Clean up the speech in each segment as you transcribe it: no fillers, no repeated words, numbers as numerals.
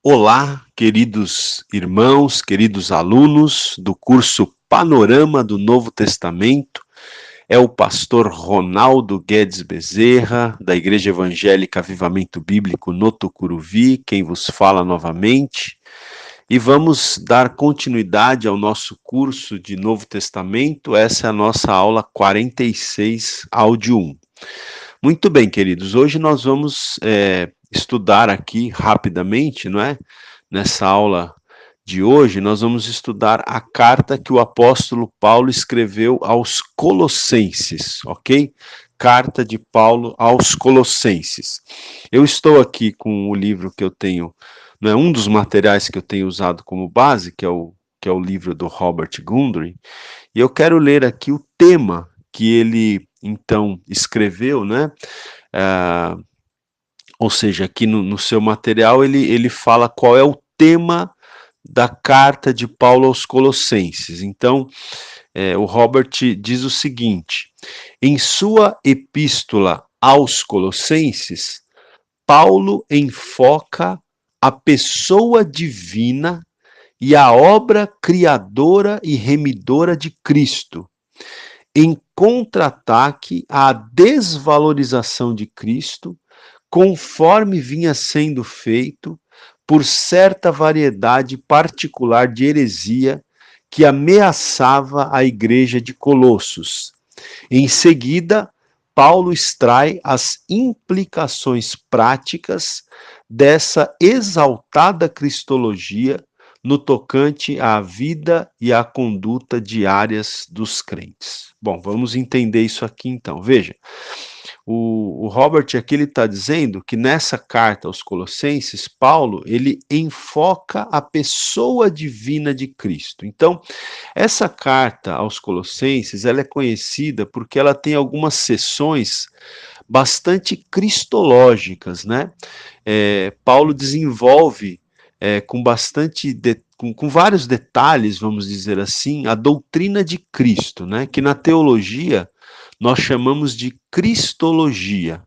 Olá, queridos irmãos, queridos alunos do curso Panorama do Novo Testamento. É o pastor Ronaldo Guedes Bezerra, da Igreja Evangélica Avivamento Bíblico no Tucuruvi, quem vos fala novamente. E vamos dar continuidade ao nosso curso de Novo Testamento. Essa é a nossa aula 46, áudio 1. Muito bem, queridos, hoje nós vamos estudar aqui rapidamente, não é? Nessa aula de hoje, nós vamos estudar a carta que o apóstolo Paulo escreveu aos Colossenses, ok? Carta de Paulo aos Colossenses. Eu estou aqui com o livro que eu tenho, não é um dos materiais que eu tenho usado como base, que é o livro do Robert Gundry, e eu quero ler aqui o tema que ele então escreveu, né? Ah, ou seja, aqui no seu material ele fala qual é o tema da carta de Paulo aos Colossenses. Então, o Robert diz o seguinte: em sua epístola aos Colossenses, Paulo enfoca a pessoa divina e a obra criadora e remidora de Cristo, em contra-ataque à desvalorização de Cristo, conforme vinha sendo feito por certa variedade particular de heresia que ameaçava a igreja de Colossos. Em seguida, Paulo extrai as implicações práticas dessa exaltada cristologia no tocante à vida e à conduta diárias dos crentes. Bom, vamos entender isso aqui então. Veja, o Robert aqui ele está dizendo que nessa carta aos Colossenses, Paulo ele enfoca a pessoa divina de Cristo. Então, essa carta aos Colossenses ela é conhecida porque ela tem algumas seções bastante cristológicas, né? Paulo desenvolve com bastante com vários detalhes, vamos dizer assim, a doutrina de Cristo, né? Que na teologia nós chamamos de cristologia,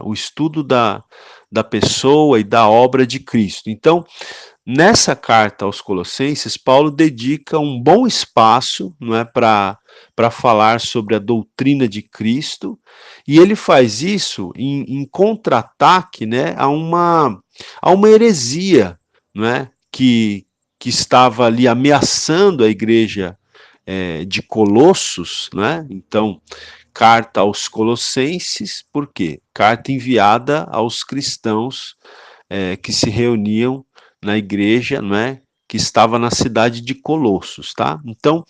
o estudo da pessoa e da obra de Cristo. Então, nessa carta aos Colossenses, Paulo dedica um bom espaço, não é, para falar sobre a doutrina de Cristo, e ele faz isso em contra-ataque, né, a uma heresia, não é, que estava ali ameaçando a igreja de Colossos, né? Então, carta aos Colossenses, por quê? Carta enviada aos cristãos que se reuniam na igreja, não é? Que estava na cidade de Colossos, tá? Então,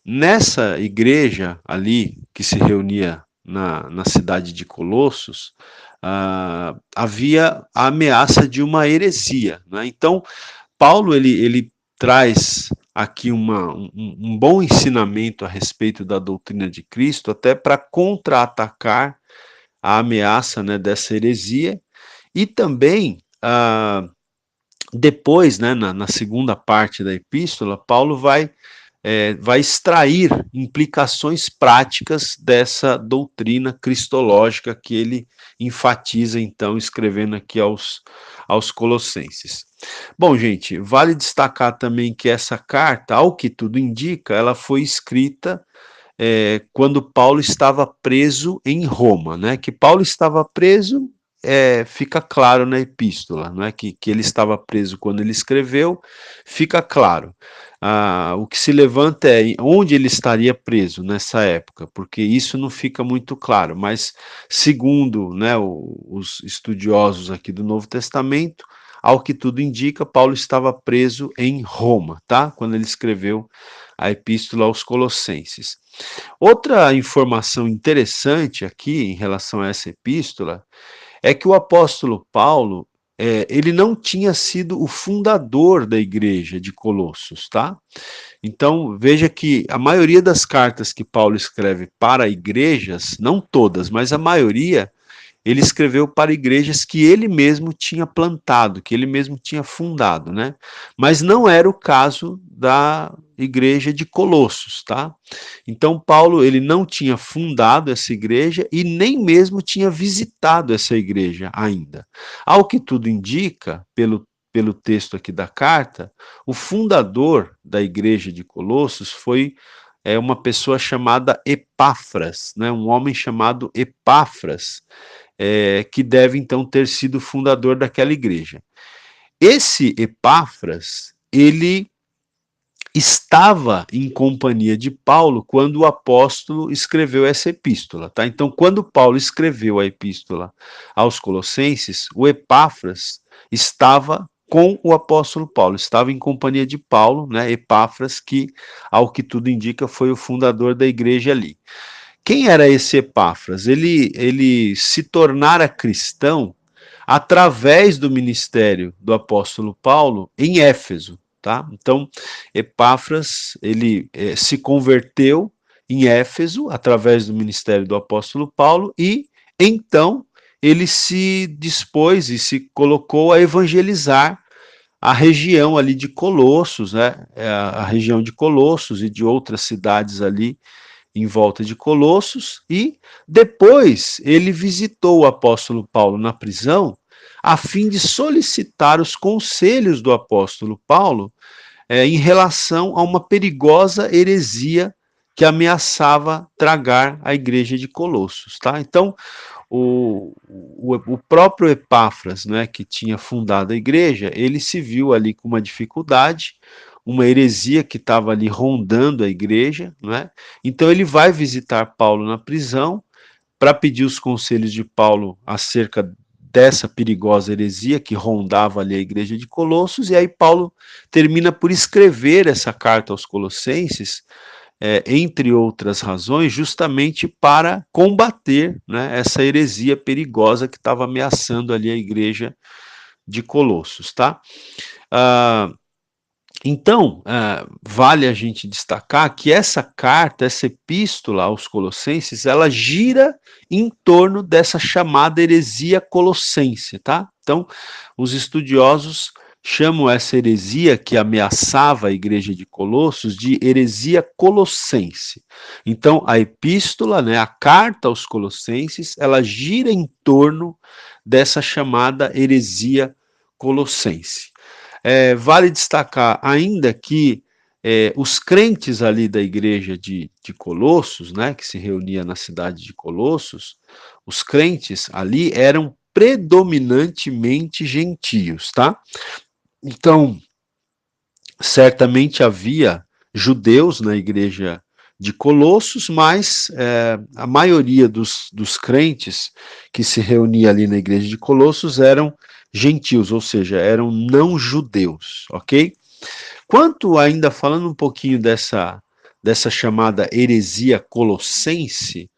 nessa igreja ali, que se reunia na cidade de Colossos, havia a ameaça de uma heresia, né? Então, Paulo, ele traz aqui um bom ensinamento a respeito da doutrina de Cristo, até para contra-atacar a ameaça, né, dessa heresia, e também, depois, né, na segunda parte da epístola, Paulo vai extrair implicações práticas dessa doutrina cristológica que ele enfatiza, então, escrevendo aqui aos Colossenses. Bom, gente, vale destacar também que essa carta, ao que tudo indica, ela foi escrita quando Paulo estava preso em Roma, né? Que Paulo estava preso fica claro na epístola, não é? Que ele estava preso quando ele escreveu, fica claro. O que se levanta é onde ele estaria preso nessa época, porque isso não fica muito claro, mas segundo, né, os estudiosos aqui do Novo Testamento, ao que tudo indica, Paulo estava preso em Roma, tá? Quando ele escreveu a epístola aos Colossenses. Outra informação interessante aqui em relação a essa epístola é que o apóstolo Paulo, ele não tinha sido o fundador da igreja de Colossos, tá? Então, veja que a maioria das cartas que Paulo escreve para igrejas, não todas, mas a maioria, ele escreveu para igrejas que ele mesmo tinha plantado, que ele mesmo tinha fundado, né? Mas não era o caso da igreja de Colossos, tá? Então Paulo, ele não tinha fundado essa igreja e nem mesmo tinha visitado essa igreja ainda. Ao que tudo indica, pelo texto aqui da carta, o fundador da igreja de Colossos foi uma pessoa chamada Epáfras, né, um homem chamado Epáfras, que deve então ter sido o fundador daquela igreja. Esse Epáfras, ele estava em companhia de Paulo quando o apóstolo escreveu essa epístola, tá? Então, quando Paulo escreveu a epístola aos Colossenses, o Epáfras estava com o apóstolo Paulo, estava em companhia de Paulo, né? Epáfras, que, ao que tudo indica, foi o fundador da igreja ali. Quem era esse Epáfras? Ele se tornara cristão através do ministério do apóstolo Paulo em Éfeso, tá? Então, Epáfras, ele se converteu em Éfeso através do ministério do apóstolo Paulo e então ele se dispôs e se colocou a evangelizar a região ali de Colossos, né? A região de Colossos e de outras cidades ali em volta de Colossos, e depois ele visitou o apóstolo Paulo na prisão, a fim de solicitar os conselhos do apóstolo Paulo em relação a uma perigosa heresia que ameaçava tragar a igreja de Colossos. Tá? Então, o próprio Epáfras, né, que tinha fundado a igreja, ele se viu ali com uma dificuldade, uma heresia que estava ali rondando a igreja, né? Então ele vai visitar Paulo na prisão para pedir os conselhos de Paulo acerca dessa perigosa heresia que rondava ali a igreja de Colossos, e aí Paulo termina por escrever essa carta aos Colossenses, entre outras razões, justamente para combater, né, essa heresia perigosa que estava ameaçando ali a igreja de Colossos, tá? Então, vale a gente destacar que essa carta, essa epístola aos Colossenses, ela gira em torno dessa chamada heresia colossense, tá? Então, os estudiosos chamam essa heresia que ameaçava a igreja de Colossos de heresia colossense. Então, a epístola, né, a carta aos Colossenses, ela gira em torno dessa chamada heresia colossense. Vale destacar ainda que os crentes ali da igreja de Colossos, né, que se reunia na cidade de Colossos, os crentes ali eram predominantemente gentios, tá? Então, certamente havia judeus na igreja de Colossos, mas a maioria dos crentes que se reunia ali na igreja de Colossos eram gentios, ou seja, eram não judeus, ok? Quanto ainda falando um pouquinho dessa chamada heresia colossense,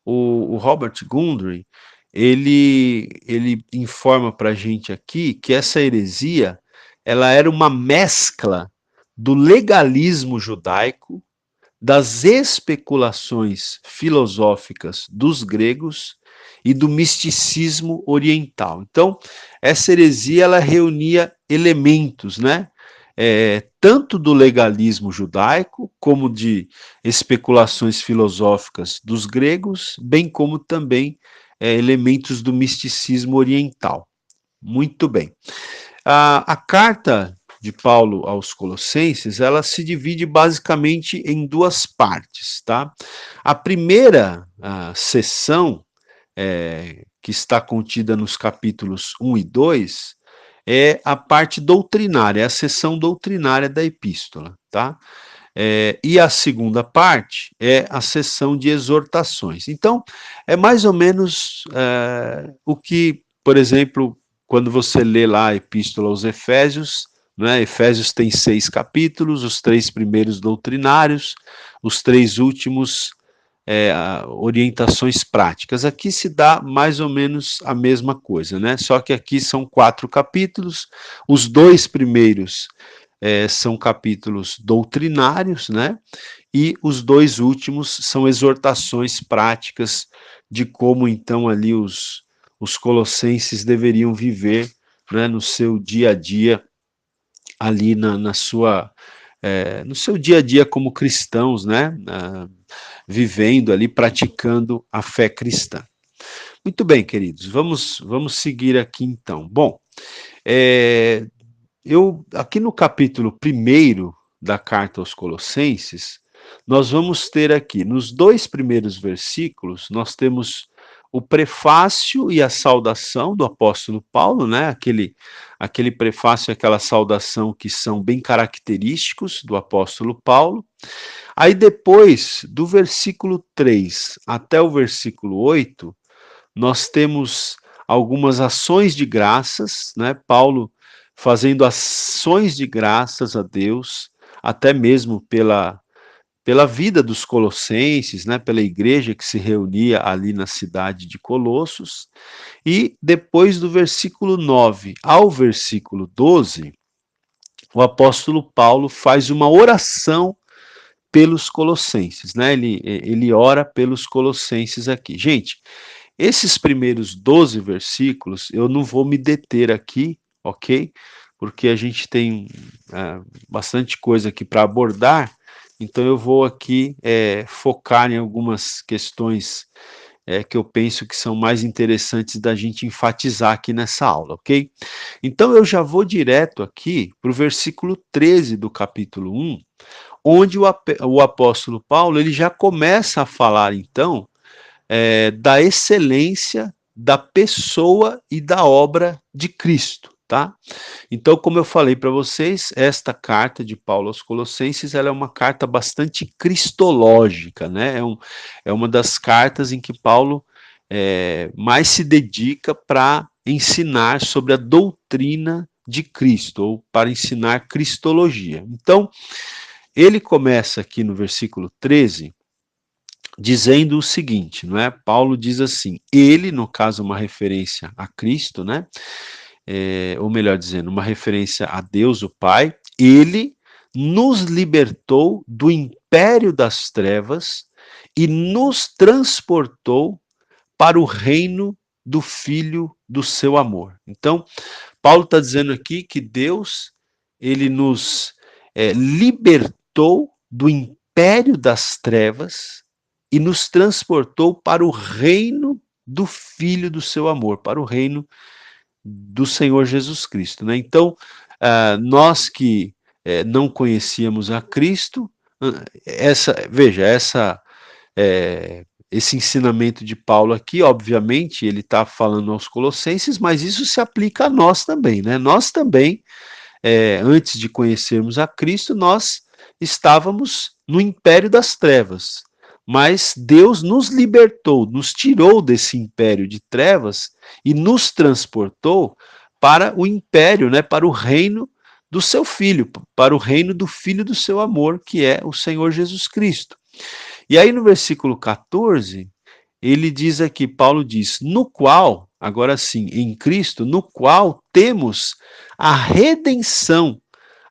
o Robert Gundry, ele informa para a gente aqui que essa heresia, ela era uma mescla do legalismo judaico, das especulações filosóficas dos gregos e do misticismo oriental. Então, essa heresia, ela reunia elementos, né? Tanto do legalismo judaico, como de especulações filosóficas dos gregos, bem como também elementos do misticismo oriental. Muito bem. A carta de Paulo aos Colossenses, ela se divide basicamente em duas partes, tá? A primeira seção, que está contida nos capítulos 1 e 2, é a parte doutrinária, é a seção doutrinária da epístola, tá? E a segunda parte é a seção de exortações. Então, é mais ou menos o que, por exemplo, quando você lê lá a epístola aos Efésios, né, Efésios tem 6 capítulos, os 3 primeiros doutrinários, os 3 últimos orientações práticas. Aqui se dá mais ou menos a mesma coisa, né? Só que aqui são 4 capítulos, os 2 primeiros são capítulos doutrinários, né? E os 2 últimos são exortações práticas de como então ali os colossenses deveriam viver, né, no seu dia a dia, ali no seu dia a dia como cristãos, né? Vivendo ali, praticando a fé cristã. Muito bem, queridos, vamos seguir aqui então. Bom, aqui no capítulo 1º da carta aos Colossenses, nós vamos ter aqui, nos 2 primeiros versículos, nós temos o prefácio e a saudação do apóstolo Paulo, né? Aquele prefácio e aquela saudação que são bem característicos do apóstolo Paulo. Aí depois, do versículo 3 até o versículo 8, nós temos algumas ações de graças, né? Paulo fazendo ações de graças a Deus, até mesmo pela vida dos colossenses, né? Pela igreja que se reunia ali na cidade de Colossos. E depois do versículo 9 ao versículo 12, o apóstolo Paulo faz uma oração pelos colossenses, né? Ele ora pelos colossenses aqui. Gente, esses primeiros 12 versículos, eu não vou me deter aqui, ok? Porque a gente tem bastante coisa aqui para abordar, então eu vou aqui focar em algumas questões que eu penso que são mais interessantes da gente enfatizar aqui nessa aula, ok? Então eu já vou direto aqui para o versículo 13 do capítulo 1, onde o apóstolo Paulo ele já começa a falar, então, da excelência da pessoa e da obra de Cristo, tá? Então, como eu falei para vocês, esta carta de Paulo aos Colossenses, ela é uma carta bastante cristológica, né? É uma das cartas em que Paulo mais se dedica para ensinar sobre a doutrina de Cristo, ou para ensinar cristologia. Então, ele começa aqui no versículo 13, dizendo o seguinte, não é? Paulo diz assim, ele, no caso, uma referência a Cristo, né? Ou melhor dizendo, uma referência a Deus, o Pai, ele nos libertou do império das trevas e nos transportou para o reino do Filho do seu amor. Então, Paulo está dizendo aqui que Deus, ele nos libertou do império das trevas e nos transportou para o reino do Filho do seu amor, para o reino do Senhor Jesus Cristo, né? Então, nós que não conhecíamos a Cristo, esse ensinamento de Paulo aqui, obviamente, ele está falando aos Colossenses, mas isso se aplica a nós também, né? Nós também, antes de conhecermos a Cristo, nós estávamos no império das trevas, mas Deus nos libertou, nos tirou desse império de trevas e nos transportou para o império, né, para o reino do seu Filho, para o reino do Filho do seu amor, que é o Senhor Jesus Cristo. E aí no versículo 14, ele diz aqui, Paulo diz, no qual, agora sim, em Cristo, no qual temos a redenção,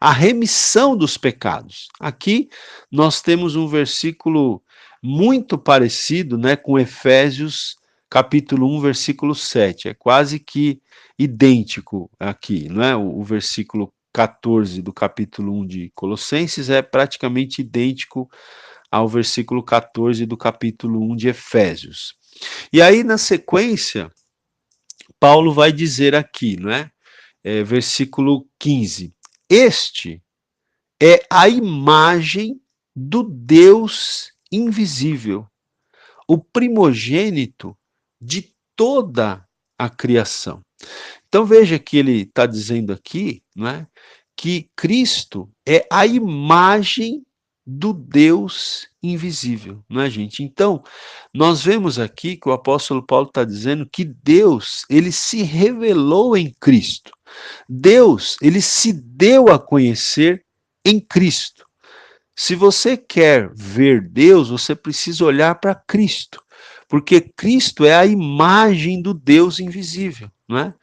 a remissão dos pecados. Aqui nós temos um versículo muito parecido, né, com Efésios capítulo 1, versículo 7. É quase que idêntico aqui, não é? O versículo 14 do capítulo 1 de Colossenses é praticamente idêntico ao versículo 14 do capítulo 1 de Efésios. E aí, na sequência, Paulo vai dizer aqui, não é? Versículo 15. Este é a imagem do Deus invisível, o primogênito de toda a criação. Então veja que ele está dizendo aqui, não é? Que Cristo é a imagem do Deus invisível, não é, gente? Então, nós vemos aqui que o apóstolo Paulo está dizendo que Deus, ele se revelou em Cristo. Deus, ele se deu a conhecer em Cristo. Se você quer ver Deus, você precisa olhar para Cristo, porque Cristo é a imagem do Deus invisível, não é?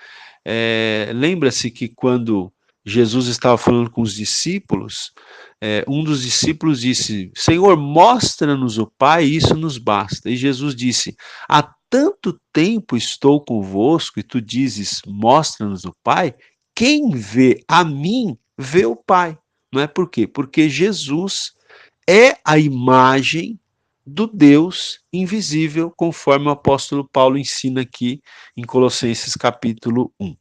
Lembra-se que quando Jesus estava falando com os discípulos, um dos discípulos disse, Senhor, mostra-nos o Pai, isso nos basta. E Jesus disse, há tanto tempo estou convosco e tu dizes, mostra-nos o Pai, quem vê a mim, vê o Pai. Não é por quê? Porque Jesus é a imagem do Deus invisível, conforme o apóstolo Paulo ensina aqui em Colossenses capítulo 1.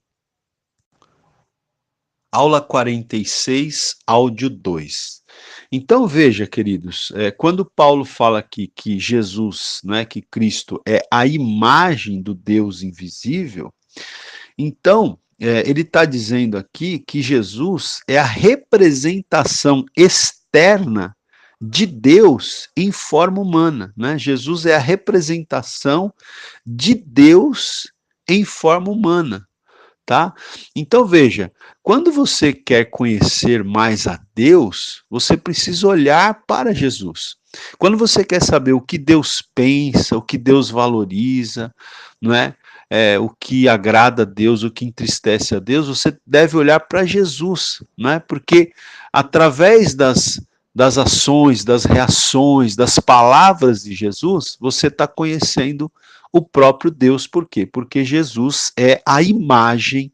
Aula 46, áudio 2. Então veja, queridos, quando Paulo fala aqui que Jesus, não é, que Cristo é a imagem do Deus invisível, então ele está dizendo aqui que Jesus é a representação externa de Deus em forma humana, né? Jesus é a representação de Deus em forma humana. Tá? Então veja, quando você quer conhecer mais a Deus, você precisa olhar para Jesus. Quando você quer saber o que Deus pensa, o que Deus valoriza, não é? O que agrada a Deus, o que entristece a Deus, você deve olhar para Jesus, não é? Porque através das ações, das reações, das palavras de Jesus, você está conhecendo o próprio Deus. Por quê? Porque Jesus é a imagem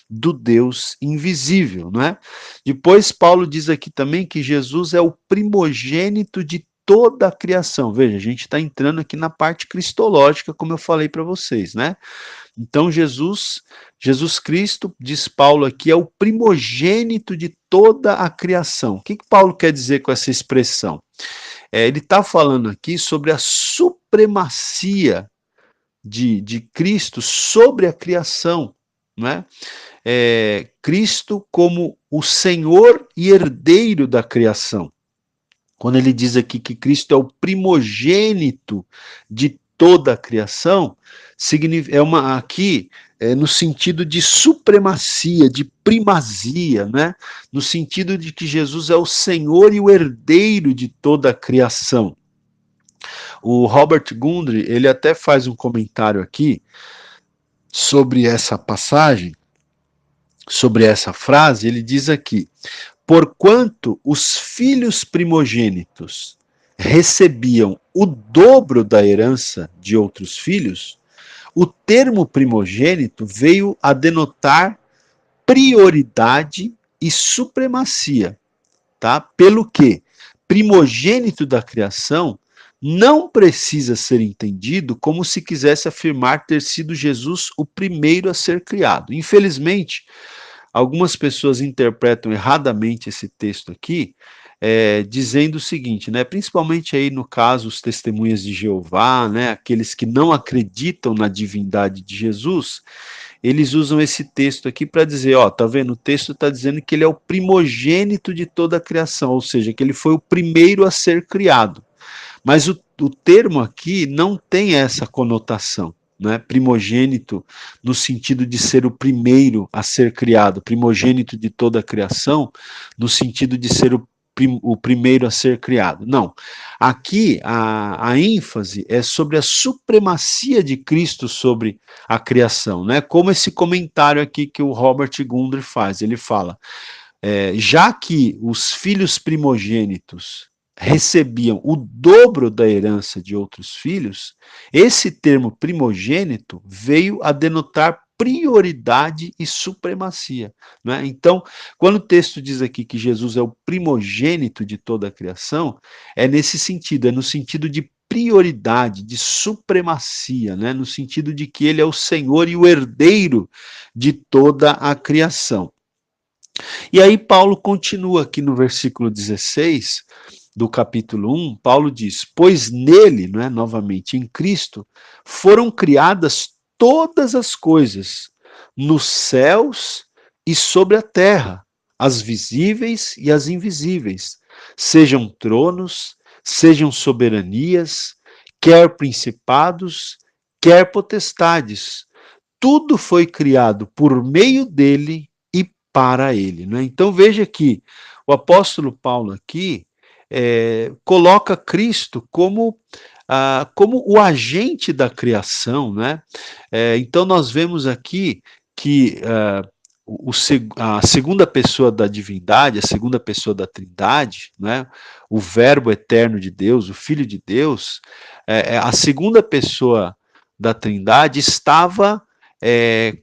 do Deus invisível, não é? Depois Paulo diz aqui também que Jesus é o primogênito de toda a criação. Veja, a gente está entrando aqui na parte cristológica, como eu falei para vocês, né? Então Jesus Cristo, diz Paulo aqui, é o primogênito de toda a criação. O que Paulo quer dizer com essa expressão? Ele está falando aqui sobre a supremacia de Cristo sobre a criação, não é? Cristo como o Senhor e herdeiro da criação. Quando ele diz aqui que Cristo é o primogênito de toda a criação, no sentido de supremacia, de primazia, né? No sentido de que Jesus é o Senhor e o herdeiro de toda a criação. O Robert Gundry, ele até faz um comentário aqui sobre essa passagem, sobre essa frase. Ele diz aqui: porquanto os filhos primogênitos recebiam o dobro da herança de outros filhos, o termo primogênito veio a denotar prioridade e supremacia, tá? Pelo que primogênito da criação não precisa ser entendido como se quisesse afirmar ter sido Jesus o primeiro a ser criado. Infelizmente, algumas pessoas interpretam erradamente esse texto aqui, dizendo o seguinte, né? Principalmente aí no caso os testemunhas de Jeová, né? Aqueles que não acreditam na divindade de Jesus, eles usam esse texto aqui para dizer, ó, tá vendo? O texto está dizendo que ele é o primogênito de toda a criação, ou seja, que ele foi o primeiro a ser criado. Mas o termo aqui não tem essa conotação, né? Primogênito no sentido de ser o primeiro a ser criado, primogênito de toda a criação, no sentido de ser o primeiro a ser criado. Não. Aqui a ênfase é sobre a supremacia de Cristo sobre a criação, né? Como esse comentário aqui que o Robert Gundry faz. Ele fala, já que os filhos primogênitos recebiam o dobro da herança de outros filhos, esse termo primogênito veio a denotar prioridade e supremacia, né? Então, quando o texto diz aqui que Jesus é o primogênito de toda a criação, é nesse sentido, é no sentido de prioridade, de supremacia, né? No sentido de que ele é o Senhor e o herdeiro de toda a criação. E aí Paulo continua aqui no versículo 16, do capítulo 1, Paulo diz, pois nele, não é, novamente em Cristo, foram criadas todas as coisas, nos céus e sobre a terra, as visíveis e as invisíveis, sejam tronos, sejam soberanias, quer principados, quer potestades, tudo foi criado por meio dele e para ele. Não é? Então veja que o apóstolo Paulo aqui coloca Cristo como o agente da criação, né? Então nós vemos aqui que a segunda pessoa da divindade, a segunda pessoa da Trindade, né? O Verbo eterno de Deus, o Filho de Deus, a segunda pessoa da Trindade estava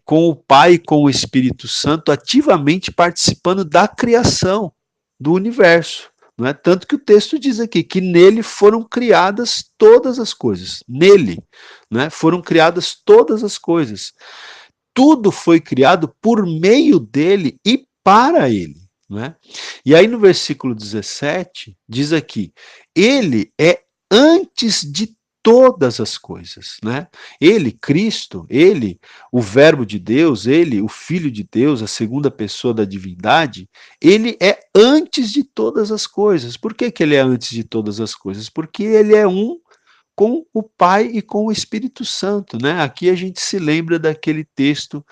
com o Pai e com o Espírito Santo ativamente participando da criação do universo. Não é? Tanto que o texto diz aqui que nele foram criadas todas as coisas. Nele, né, foram criadas todas as coisas. Tudo foi criado por meio dele e para ele, né? E aí no versículo 17, diz aqui, ele é antes de todas as coisas, né? Ele, Cristo, ele, o Verbo de Deus, ele, o Filho de Deus, a segunda pessoa da divindade, ele é antes de todas as coisas. Por que que ele é antes de todas as coisas? Porque ele é um com o Pai e com o Espírito Santo, né? Aqui a gente se lembra daquele texto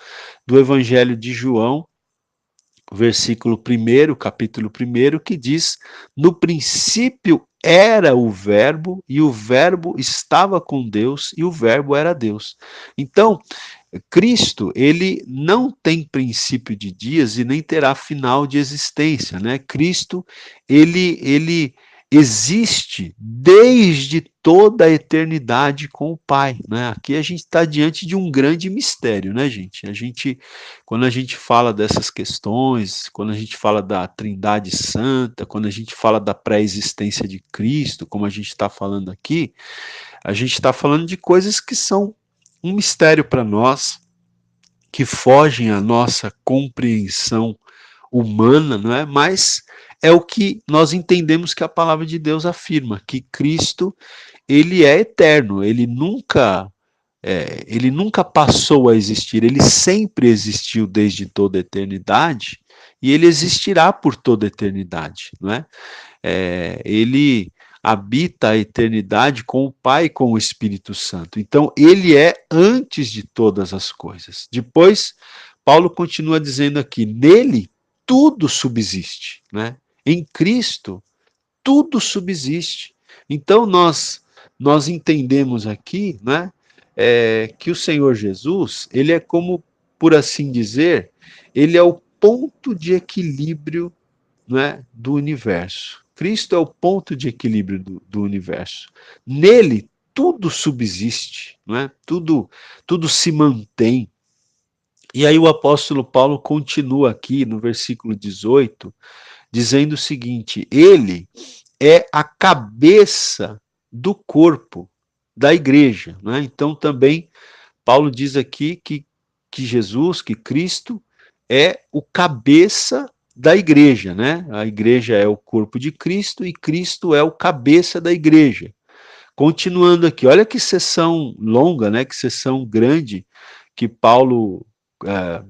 do Evangelho de João, versículo 1, capítulo 1, que diz: no princípio era o Verbo, e o Verbo estava com Deus, e o Verbo era Deus. Então, Cristo, ele não tem princípio de dias e nem terá final de existência, né? Cristo, ele existe desde toda a eternidade com o Pai, né? Aqui a gente está diante de um grande mistério, né, gente? Quando a gente fala dessas questões, quando a gente fala da Trindade Santa, quando a gente fala da pré-existência de Cristo, como a gente está falando aqui, a gente está falando de coisas que são um mistério para nós, que fogem à nossa compreensão humana, não é? Mas é o que nós entendemos que a palavra de Deus afirma, que Cristo, ele é eterno, ele nunca passou a existir, ele sempre existiu desde toda a eternidade, e ele existirá por toda a eternidade, não é? Ele habita a eternidade com o Pai e com o Espírito Santo. Então, ele é antes de todas as coisas. Depois, Paulo continua dizendo aqui, nele tudo subsiste, né? Em Cristo, tudo subsiste. Então, nós entendemos aqui, né, que o Senhor Jesus, ele é como, por assim dizer, ele é o ponto de equilíbrio, né, do universo. Cristo é o ponto de equilíbrio do universo. Nele, tudo subsiste, né? Tudo se mantém. E aí o apóstolo Paulo continua aqui no versículo 18, dizendo o seguinte: ele é a cabeça do corpo da igreja, né? Então também Paulo diz aqui que Jesus, que Cristo é o cabeça da igreja, né? A igreja é o corpo de Cristo e Cristo é o cabeça da igreja. Continuando aqui, olha que sessão longa, né? Que sessão grande que Paulo é,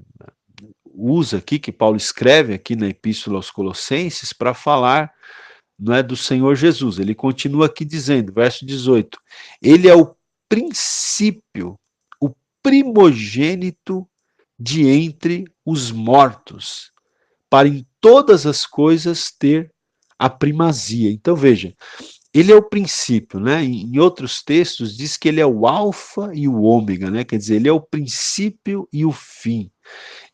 usa aqui, que Paulo escreve aqui na Epístola aos Colossenses para falar, não é, do Senhor Jesus. Ele continua aqui dizendo, verso 18, ele é o princípio, o primogênito de entre os mortos, para em todas as coisas ter a primazia. Então veja, ele é o princípio, né? Em outros textos diz que ele é o alfa e o ômega, né? Quer dizer, ele é o princípio e o fim.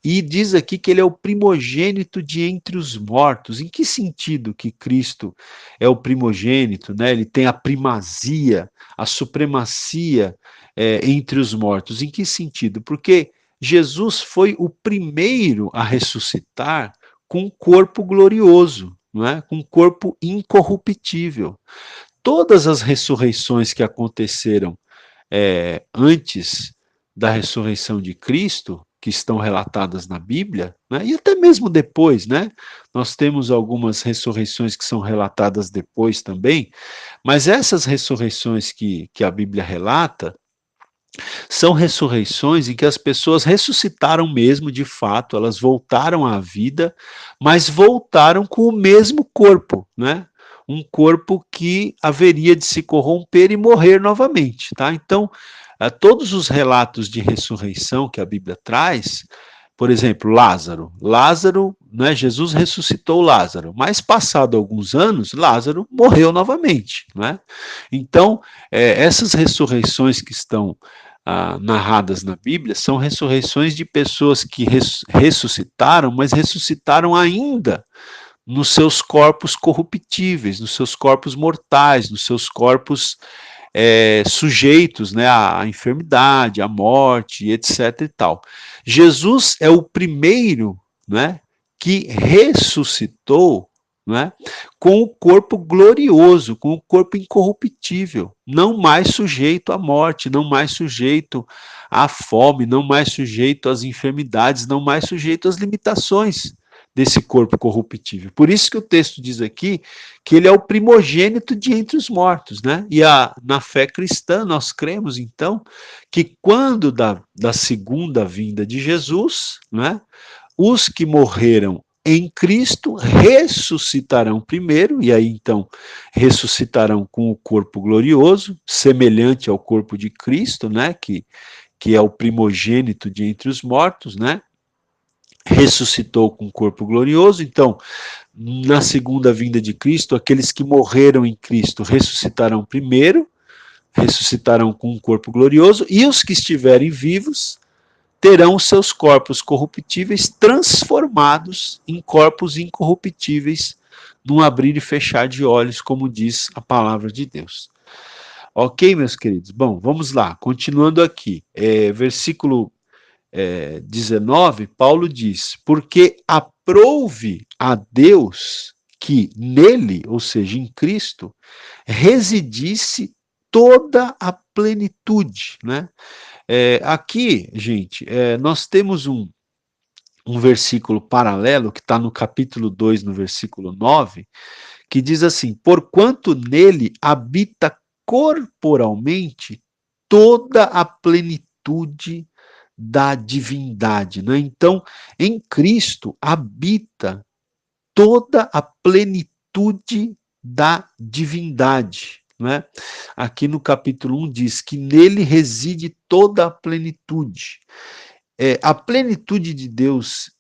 E diz aqui que ele é o primogênito de entre os mortos. Em que sentido que Cristo é o primogênito, né? Ele tem a primazia, a supremacia entre os mortos. Em que sentido? Porque Jesus foi o primeiro a ressuscitar com um corpo glorioso, não é? Com um corpo incorruptível. Todas as ressurreições que aconteceram antes da ressurreição de Cristo, que estão relatadas na Bíblia, né, e até mesmo depois, né? Nós temos algumas ressurreições que são relatadas depois também, mas essas ressurreições que a Bíblia relata, são ressurreições em que as pessoas ressuscitaram mesmo, de fato, elas voltaram à vida, mas voltaram com o mesmo corpo, né? Um corpo que haveria de se corromper e morrer novamente, tá? Então, todos os relatos de ressurreição que a Bíblia traz, por exemplo, Lázaro, né, Jesus ressuscitou Lázaro, mas passado alguns anos, Lázaro morreu novamente, né? Então, essas ressurreições que estão narradas na Bíblia são ressurreições de pessoas que ressuscitaram, mas ressuscitaram ainda nos seus corpos corruptíveis, nos seus corpos mortais, nos seus corpos sujeitos, né, à enfermidade, à morte, etc. e tal. Jesus é o primeiro, né, que ressuscitou, né, com o corpo glorioso, com o corpo incorruptível, não mais sujeito à morte, não mais sujeito à fome, não mais sujeito às enfermidades, não mais sujeito às limitações. desse corpo corruptível. Por isso que o texto diz aqui que ele é o primogênito de entre os mortos, né? E na fé cristã nós cremos, então, que quando da segunda vinda de Jesus, né, os que morreram em Cristo ressuscitarão primeiro, e aí então ressuscitarão com o corpo glorioso, semelhante ao corpo de Cristo, né, que é o primogênito de entre os mortos, né, ressuscitou com o corpo glorioso. Então, na segunda vinda de Cristo, aqueles que morreram em Cristo ressuscitarão primeiro, ressuscitarão com um corpo glorioso, e os que estiverem vivos terão seus corpos corruptíveis transformados em corpos incorruptíveis, num abrir e fechar de olhos, como diz a palavra de Deus. Ok, meus queridos? Bom, vamos lá, continuando aqui. Versículo 19, Paulo diz: porque aprouve a Deus que nele, ou seja, em Cristo, residisse toda a plenitude, né? Aqui, gente, nós temos um versículo paralelo que está no capítulo 2, no versículo 9, que diz assim: porquanto nele habita corporalmente toda a plenitude da divindade, né? Então, em Cristo habita toda a plenitude da divindade, né? Aqui no capítulo 1 diz que nele reside toda a plenitude. A plenitude de Deus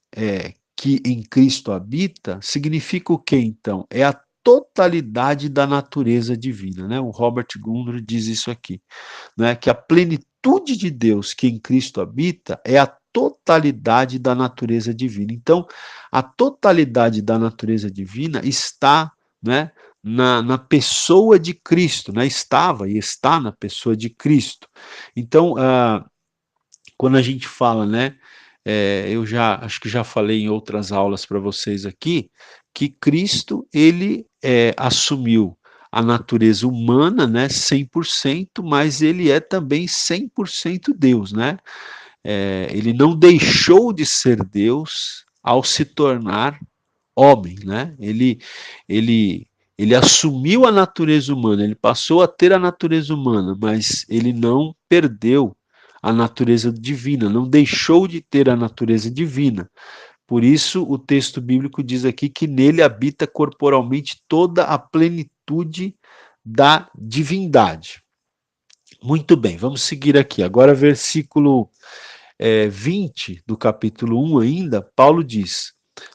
que em Cristo habita, significa o que então? É a totalidade da natureza divina, né? O Robert Gundry diz isso aqui, né? Que a plenitude de Deus que em Cristo habita é a totalidade da natureza divina. Então, a totalidade da natureza divina está, né, na pessoa de Cristo, né? Estava e está na pessoa de Cristo. Então, quando a gente fala, né, eu acho que já falei em outras aulas para vocês aqui, que Cristo, ele assumiu a natureza humana, né, 100%, mas ele é também 100% Deus, né? Ele não deixou de ser Deus ao se tornar homem, né? Ele, ele assumiu a natureza humana, ele passou a ter a natureza humana, mas ele não perdeu a natureza divina, não deixou de ter a natureza divina. Por isso, o texto bíblico diz aqui que nele habita corporalmente toda a plenitude da divindade. Muito bem, vamos seguir aqui. Agora, versículo 20 do capítulo 1 ainda, Paulo diz,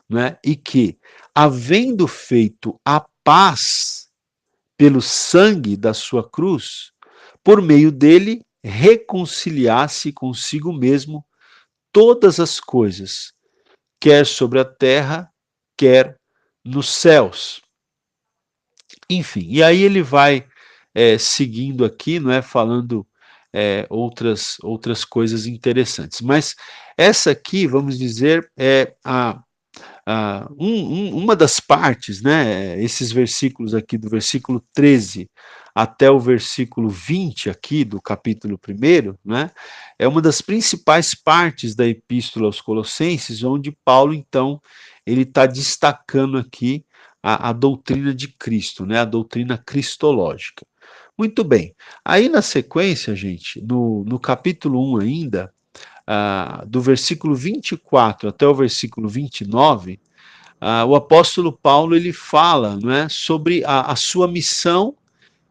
né, e que, havendo feito a paz pelo sangue da sua cruz, por meio dele reconciliasse consigo mesmo todas as coisas, quer sobre a terra, quer nos céus. Enfim, e aí ele vai seguindo aqui, não é, falando outras coisas interessantes. Mas essa aqui, vamos dizer, é uma das partes, né, esses versículos aqui, do versículo 13 até o versículo 20 aqui do capítulo 1, né, é uma das principais partes da epístola aos Colossenses, onde Paulo, então, ele está destacando aqui a doutrina de Cristo, né, a doutrina cristológica. Muito bem, aí na sequência, gente, no capítulo 1 ainda, do versículo 24 até o versículo 29, o apóstolo Paulo ele fala, não é, sobre a sua missão,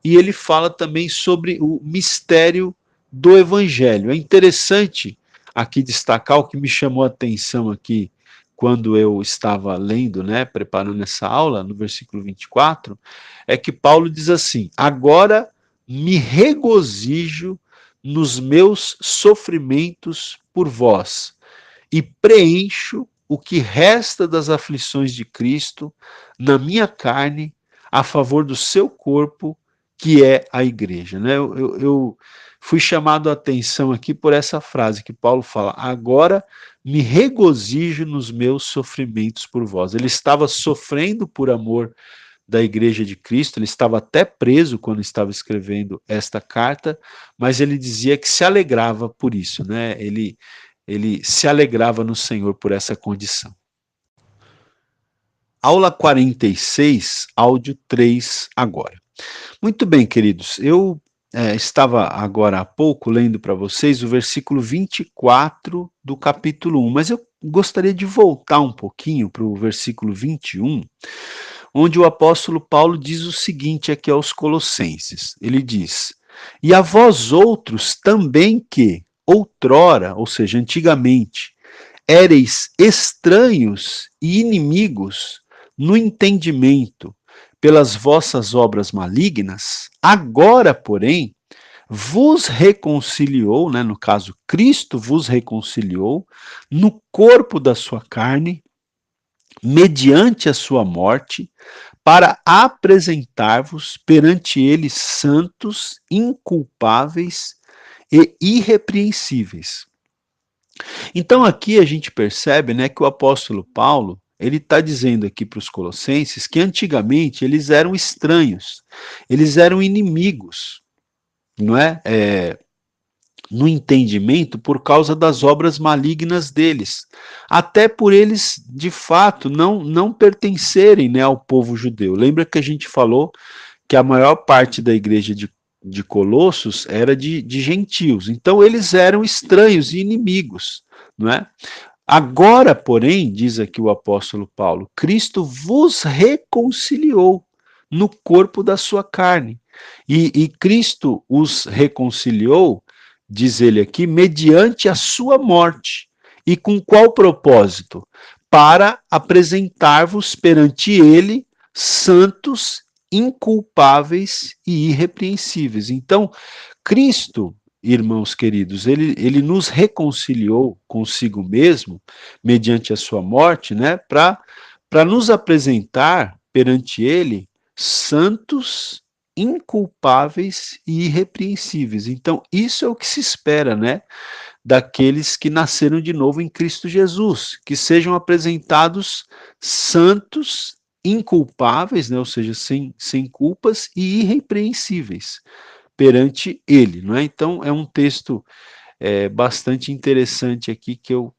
e ele fala também sobre o mistério do evangelho. É interessante aqui destacar o que me chamou a atenção aqui quando eu estava lendo, né, preparando essa aula, no versículo 24, é que Paulo diz assim: agora me regozijo nos meus sofrimentos por vós, e preencho o que resta das aflições de Cristo na minha carne, a favor do seu corpo, que é a igreja. Né? Eu fui chamado a atenção aqui por essa frase que Paulo fala: agora me regozijo nos meus sofrimentos por vós. Ele estava sofrendo por amor da Igreja de Cristo, ele estava até preso quando estava escrevendo esta carta, mas ele dizia que se alegrava por isso, né? Ele se alegrava no Senhor por essa condição. Aula 46, áudio 3 agora. Muito bem, queridos, eu estava agora há pouco lendo para vocês o versículo 24 do capítulo 1, mas eu gostaria de voltar um pouquinho para o versículo 21, onde o apóstolo Paulo diz o seguinte aqui aos Colossenses. Ele diz: "E a vós outros também que, outrora, ou seja, antigamente, éreis estranhos e inimigos no entendimento pelas vossas obras malignas, agora, porém, vos reconciliou, né, no caso, Cristo vos reconciliou no corpo da sua carne, mediante a sua morte, para apresentar-vos perante ele santos, inculpáveis e irrepreensíveis." Então aqui a gente percebe, né, que o apóstolo Paulo, ele está dizendo aqui para os colossenses que antigamente eles eram estranhos, eles eram inimigos, não é? No entendimento por causa das obras malignas deles, até por eles, de fato, não pertencerem, né, ao povo judeu. Lembra que a gente falou que a maior parte da igreja de Colossos era de gentios, então eles eram estranhos e inimigos, não é? Agora, porém, diz aqui o apóstolo Paulo, Cristo vos reconciliou no corpo da sua carne. E Cristo os reconciliou, diz ele aqui, mediante a sua morte. E com qual propósito? Para apresentar-vos perante ele santos, inculpáveis e irrepreensíveis. Então, Cristo, irmãos queridos, ele nos reconciliou consigo mesmo, mediante a sua morte, né, para nos apresentar perante ele santos, inculpáveis e irrepreensíveis. Então, isso é o que se espera, né, daqueles que nasceram de novo em Cristo Jesus, que sejam apresentados santos, inculpáveis, né, ou seja, sem culpas e irrepreensíveis perante ele, não é? Então é um texto bastante interessante aqui que eu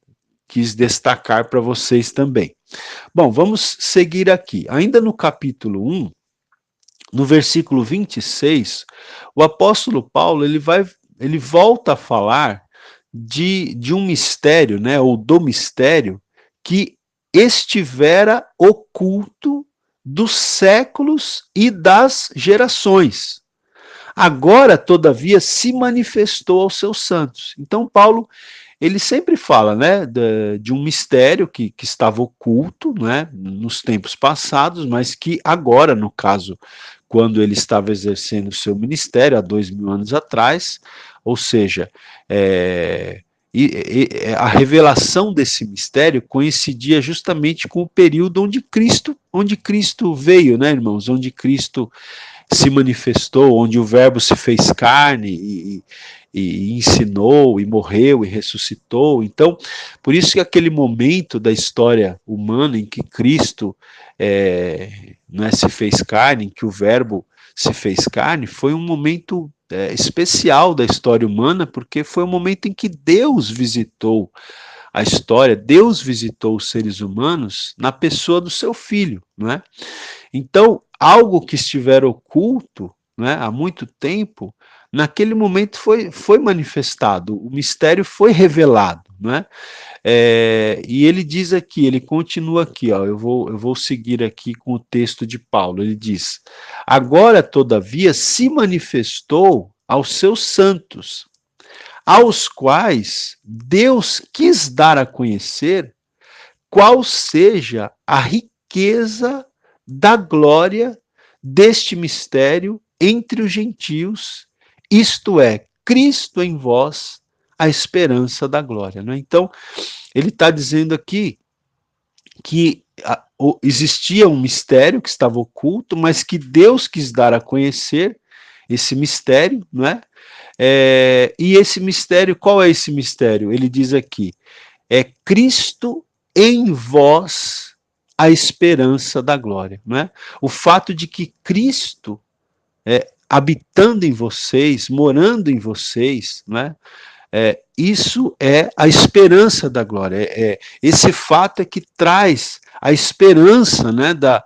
quis destacar para vocês também. Bom, vamos seguir aqui. Ainda no capítulo 1, no versículo 26, o apóstolo Paulo ele volta a falar de um mistério, né, ou do mistério que estivera oculto dos séculos e das gerações. Agora, todavia, se manifestou aos seus santos. Então, Paulo, ele sempre fala, né, de um mistério que estava oculto, né, nos tempos passados, mas que agora, no caso, quando ele estava exercendo o seu ministério, há 2000 anos atrás, ou seja, a revelação desse mistério coincidia justamente com o período onde Cristo veio, né, irmãos, onde Cristo se manifestou, onde o verbo se fez carne e ensinou, e morreu, e ressuscitou. Então, por isso que aquele momento da história humana em que Cristo se fez carne, em que o verbo se fez carne, foi um momento especial da história humana, porque foi o momento em que Deus visitou a história, Deus visitou os seres humanos na pessoa do seu Filho, não é? Então, algo que estiver oculto, né, há muito tempo, naquele momento foi manifestado, o mistério foi revelado, né? E ele diz aqui, ele continua aqui, ó, eu vou seguir aqui com o texto de Paulo, ele diz: "Agora, todavia, se manifestou aos seus santos, aos quais Deus quis dar a conhecer qual seja a riqueza da glória deste mistério entre os gentios, isto é, Cristo em vós, a esperança da glória." Né? Então, ele está dizendo aqui que existia um mistério que estava oculto, mas que Deus quis dar a conhecer esse mistério, não é? E esse mistério, qual é esse mistério? Ele diz aqui, é Cristo em vós, a esperança da glória. Não é? O fato de que Cristo, habitando em vocês, morando em vocês, não é? Isso é a esperança da glória. Esse fato é que traz a esperança, né, da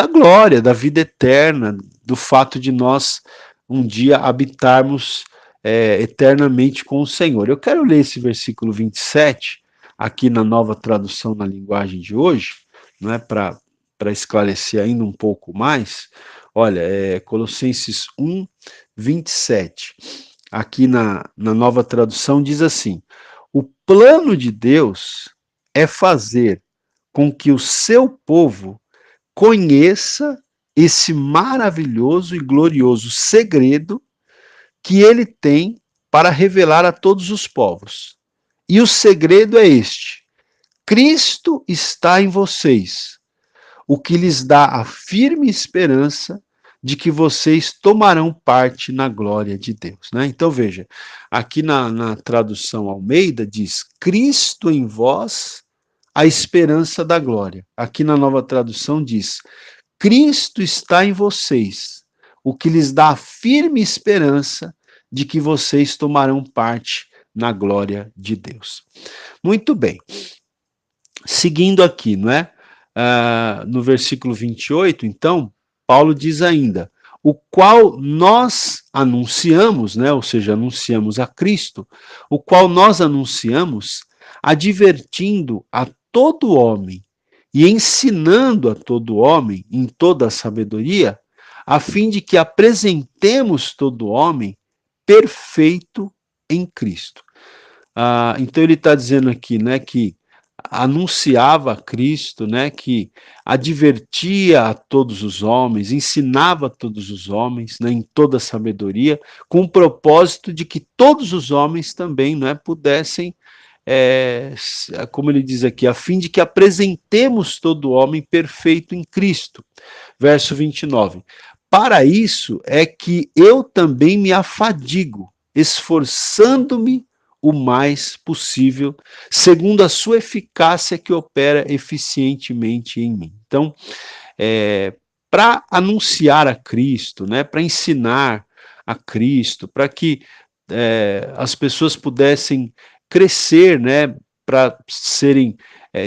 glória, da vida eterna, do fato de nós um dia habitarmos eternamente com o Senhor. Eu quero ler esse versículo 27, aqui na Nova Tradução na linguagem de hoje, não é, para esclarecer ainda um pouco mais. Olha, Colossenses 1, 27. Aqui na Nova Tradução diz assim: o plano de Deus é fazer com que o seu povo conheça esse maravilhoso e glorioso segredo que ele tem para revelar a todos os povos. E o segredo é este: Cristo está em vocês, o que lhes dá a firme esperança de que vocês tomarão parte na glória de Deus. Né? Então veja, aqui na tradução Almeida diz: Cristo em vós, a esperança da glória. Aqui na nova tradução diz: Cristo está em vocês, o que lhes dá a firme esperança de que vocês tomarão parte na glória de Deus. Muito bem. Seguindo aqui, não é? No versículo 28, então, Paulo diz ainda: o qual nós anunciamos, né? Ou seja, anunciamos a Cristo, o qual nós anunciamos, advertindo a todo homem e ensinando a todo homem em toda a sabedoria, a fim de que apresentemos todo homem perfeito em Cristo. Então ele está dizendo aqui, né, que anunciava a Cristo, né, que advertia a todos os homens, ensinava a todos os homens, né, em toda a sabedoria, com o propósito de que todos os homens também, né, pudessem, como ele diz aqui, a fim de que apresentemos todo homem perfeito em Cristo. Verso 29. Para isso é que eu também me afadigo, esforçando-me o mais possível, segundo a sua eficácia que opera eficientemente em mim. Então, para anunciar a Cristo, né, para ensinar a Cristo, para que as pessoas pudessem crescer, né, para serem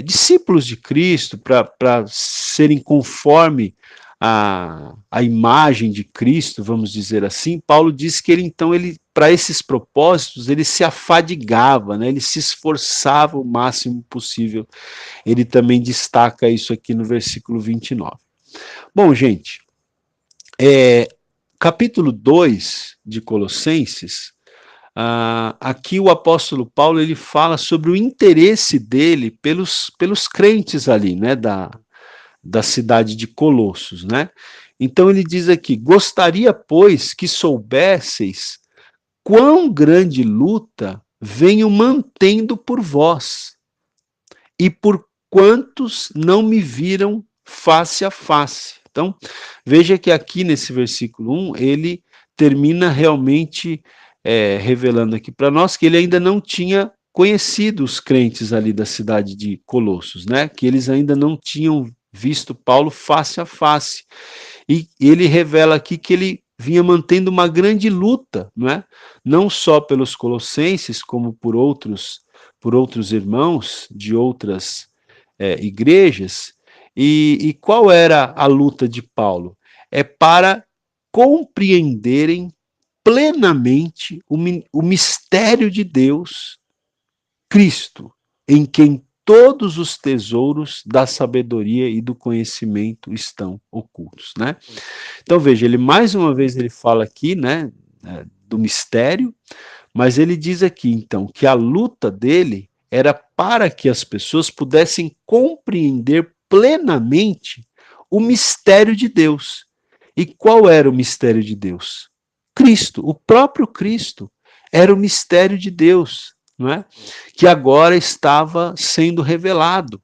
discípulos de Cristo, para serem conforme a imagem de Cristo, vamos dizer assim, Paulo diz que ele para esses propósitos, ele se afadigava, né? Ele se esforçava o máximo possível. Ele também destaca isso aqui no versículo 29. Bom, gente, capítulo 2 de Colossenses, aqui o apóstolo Paulo ele fala sobre o interesse dele pelos crentes ali, né, da cidade de Colossos, né? Então ele diz aqui: gostaria, pois, que soubesseis quão grande luta venho mantendo por vós, e por quantos não me viram face a face. Então, veja que aqui nesse versículo 1, ele termina realmente revelando aqui para nós que ele ainda não tinha conhecido os crentes ali da cidade de Colossos, né? Que eles ainda não tinham visto Paulo face a face. E ele revela aqui que ele vinha mantendo uma grande luta, não é? Não só pelos colossenses, como por outros irmãos de outras igrejas. E qual era a luta de Paulo? É para compreenderem plenamente o mistério de Deus, Cristo, em quem todos os tesouros da sabedoria e do conhecimento estão ocultos, né? Então veja, ele mais uma vez ele fala aqui, né, do mistério, mas ele diz aqui então que a luta dele era para que as pessoas pudessem compreender plenamente o mistério de Deus. E qual era o mistério de Deus? Cristo, o próprio Cristo era o mistério de Deus, não é? Que agora estava sendo revelado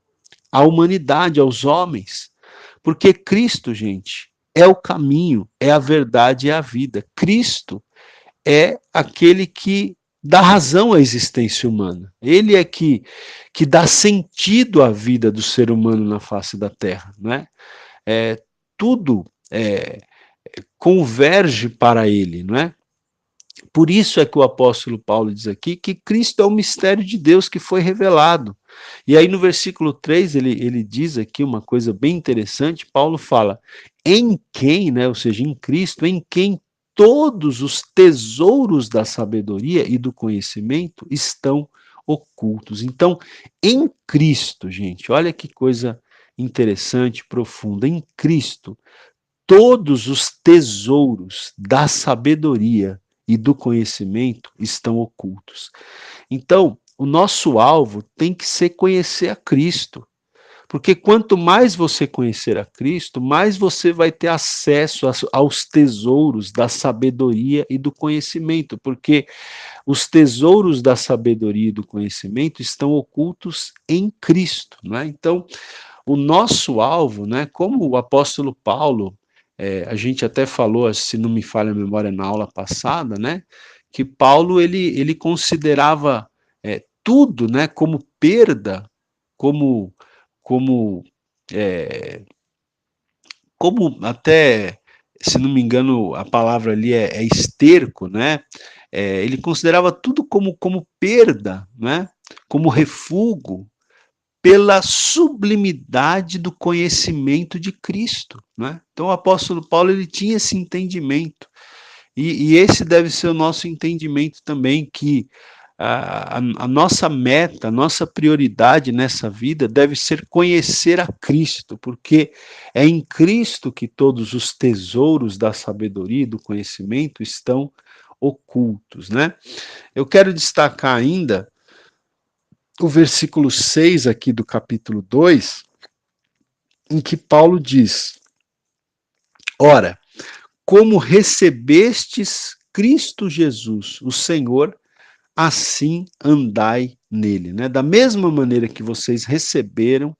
à humanidade, aos homens. Porque Cristo, gente, é o caminho, é a verdade e a vida. Cristo é aquele que dá razão à existência humana. Ele é que dá sentido à vida do ser humano na face da Terra, né? Tudo converge para ele, não é? Por isso é que o apóstolo Paulo diz aqui que Cristo é o mistério de Deus que foi revelado. E aí no versículo 3 ele diz aqui uma coisa bem interessante, Paulo fala, em quem, né, ou seja, em Cristo, em quem todos os tesouros da sabedoria e do conhecimento estão ocultos. Então, em Cristo, gente, olha que coisa interessante, profunda, em Cristo, todos os tesouros da sabedoria e do conhecimento estão ocultos. Então, o nosso alvo tem que ser conhecer a Cristo. Porque quanto mais você conhecer a Cristo, mais você vai ter acesso aos tesouros da sabedoria e do conhecimento, porque os tesouros da sabedoria e do conhecimento estão ocultos em Cristo, não é? Então, o nosso alvo, né, como o apóstolo Paulo, a gente até falou, se não me falha a memória na aula passada, né, que Paulo ele considerava tudo, né, como perda, como como é, como até, se não me engano, a palavra ali é esterco, né? Ele considerava tudo como perda, né? Como refúgio, pela sublimidade do conhecimento de Cristo, né? Então o apóstolo Paulo ele tinha esse entendimento e esse deve ser o nosso entendimento também que a nossa meta, a nossa prioridade nessa vida deve ser conhecer a Cristo, porque é em Cristo que todos os tesouros da sabedoria e do conhecimento estão ocultos, né? Eu quero destacar ainda o versículo 6 aqui do capítulo 2, em que Paulo diz: Ora, como recebestes Cristo Jesus, o Senhor, assim andai nele, né? Da mesma maneira que vocês receberam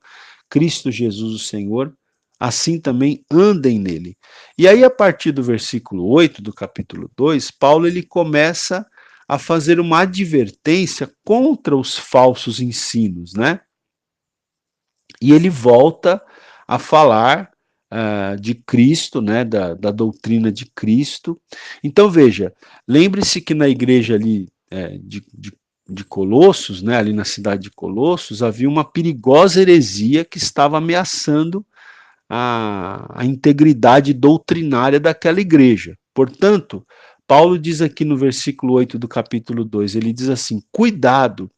Cristo Jesus, o Senhor, assim também andem nele. E aí, a partir do versículo 8 do capítulo 2, Paulo ele começa a fazer uma advertência contra os falsos ensinos, né? E ele volta a falar de Cristo, né, da doutrina de Cristo. Então, veja, lembre-se que na igreja ali de Colossos, né, ali na cidade de Colossos, havia uma perigosa heresia que estava ameaçando a integridade doutrinária daquela igreja. Portanto, Paulo diz aqui no versículo 8 do capítulo 2, ele diz assim: cuidado,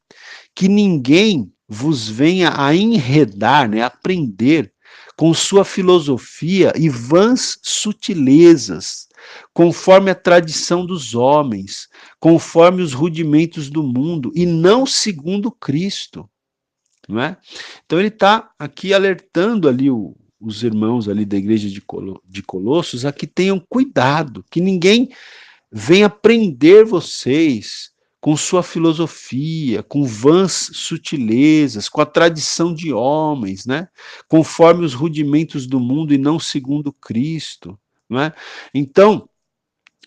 que ninguém vos venha a enredar, né, a prender com sua filosofia e vãs sutilezas, conforme a tradição dos homens, conforme os rudimentos do mundo, e não segundo Cristo, não é? Então ele está aqui alertando ali os irmãos ali da igreja de Colossos a que tenham cuidado, que ninguém venha prender vocês com sua filosofia, com vãs sutilezas, com a tradição de homens, né? Conforme os rudimentos do mundo e não segundo Cristo, não é? Então,